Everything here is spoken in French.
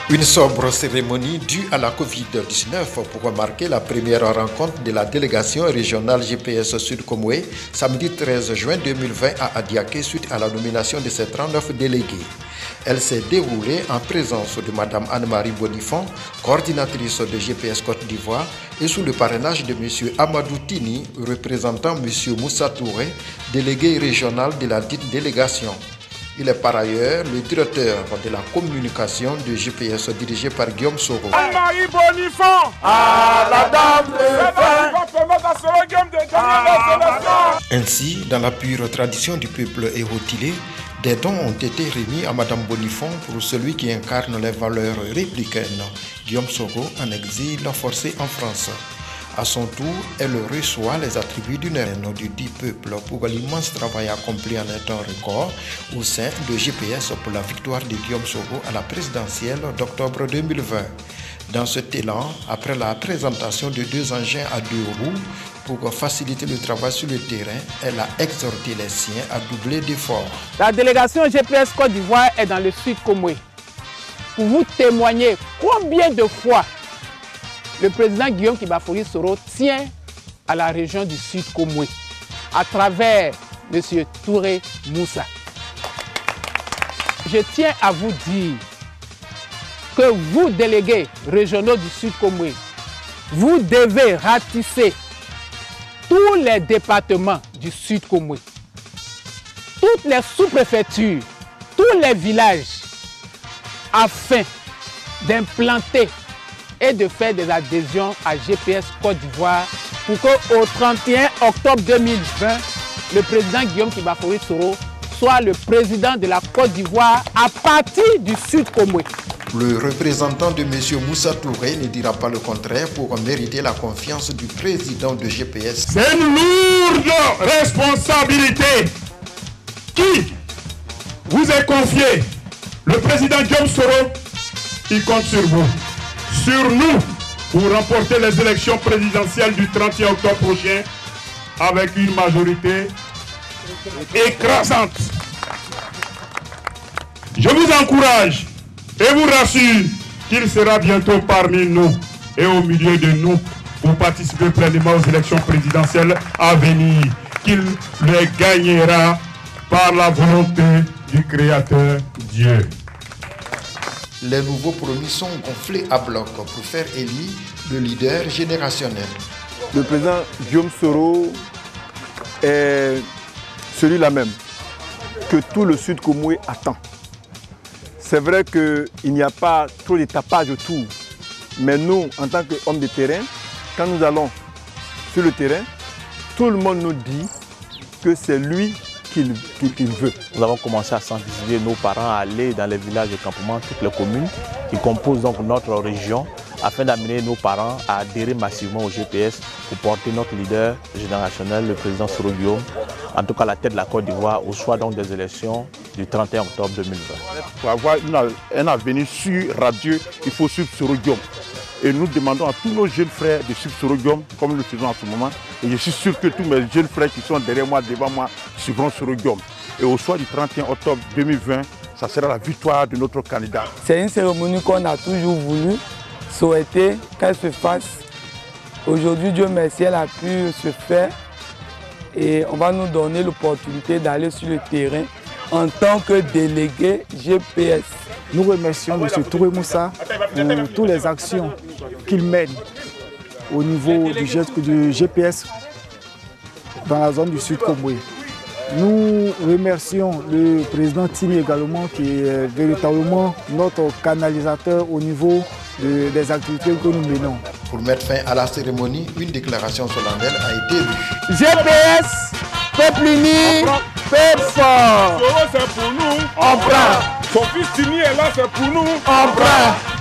Une sobre cérémonie due à la Covid-19 pour marquer la première rencontre de la délégation régionale GPS Sud Comoé samedi 13 juin 2020 à Adiaké suite à la nomination de ses 39 délégués. Elle s'est déroulée en présence de Mme Anne-Marie Bonifant, coordinatrice de GPS Côte d'Ivoire, et sous le parrainage de M. Amadou Tini, représentant M. Moussa Touré, délégué régional de la dite délégation. Il est par ailleurs le directeur de la communication de GPS dirigé par Guillaume Soro. Anne-Marie Bonifant, la dame Ainsi, dans la pure tradition du peuple érotilé, des dons ont été remis à Mme Bonifant pour celui qui incarne les valeurs républicaines, Guillaume Soro, en exil forcé en France. À son tour, elle reçoit les attributs d'une reine du dit peuple pour l'immense travail accompli en un temps record au sein de GPS pour la victoire de Guillaume Soro à la présidentielle d'octobre 2020. Dans cet élan, après la présentation de 2 engins à 2 roues pour faciliter le travail sur le terrain, elle a exhorté les siens à doubler d'efforts. La délégation GPS Côte d'Ivoire est dans le Sud Comoé pour vous témoigner combien de fois le président Guillaume Kibafouri Soro tient à la région du Sud Comoé à travers M. Touré Moussa. Je tiens à vous dire que vous, délégués régionaux du Sud Comoé, vous devez ratisser tous les départements du Sud Comoé, toutes les sous-préfectures, tous les villages, afin d'implanter et de faire des adhésions à GPS Côte d'Ivoire pour qu'au 31 octobre 2020, le président Guillaume Kibafouri Soro soit le président de la Côte d'Ivoire à partir du Sud Comoé. Le représentant de M. Moussa Touré ne dira pas le contraire pour mériter la confiance du président de GPS. C'est une lourde responsabilité qui vous est confiée. Le président Guillaume Soro, il compte sur vous. Sur nous pour remporter les élections présidentielles du 31 octobre prochain avec une majorité écrasante. Je vous encourage et vous rassure qu'il sera bientôt parmi nous et au milieu de nous pour participer pleinement aux élections présidentielles à venir, qu'il les gagnera par la volonté du Créateur Dieu. Les nouveaux promis sont gonflés à bloc pour faire élire le leader générationnel. Le président Guillaume Soro est celui-là même que tout le Sud Comoé attend. C'est vrai qu'il n'y a pas trop de tapage autour, mais nous, en tant qu'hommes de terrain, quand nous allons sur le terrain, tout le monde nous dit que c'est lui qu'il veut. Nous avons commencé à sensibiliser nos parents à aller dans les villages de campement, toutes les communes qui composent donc notre région, afin d'amener nos parents à adhérer massivement au GPS pour porter notre leader générationnel, le président Soro Guillaume, en tout cas à la tête de la Côte d'Ivoire, au soir donc des élections du 31 octobre 2020. Pour avoir un avenir sûr, radieux, il faut suivre Soro Guillaume. Et nous demandons à tous nos jeunes frères de suivre Soro Guillaume, comme nous le faisons en ce moment. Et je suis sûr que tous mes jeunes frères qui sont derrière moi, devant moi, suivront Soro Guillaume. Et au soir du 31 octobre 2020, ça sera la victoire de notre candidat. C'est une cérémonie qu'on a toujours voulu souhaiter qu'elle se fasse. Aujourd'hui, Dieu merci, elle a pu se faire. Et on va nous donner l'opportunité d'aller sur le terrain en tant que délégué GPS. Nous remercions M. Touré Moussa pour toutes les actions qu'il mène au niveau du GPS dans la zone du Sud Comoé. Nous remercions le président Tini également qui est véritablement notre canalisateur au niveau des activités que nous menons. Pour mettre fin à la cérémonie, une déclaration solennelle a été lue. GPS, peuple uni, peuple fort. Soro, c'est pour nous. On prend. Son fils Tini est là, c'est pour nous. On prend.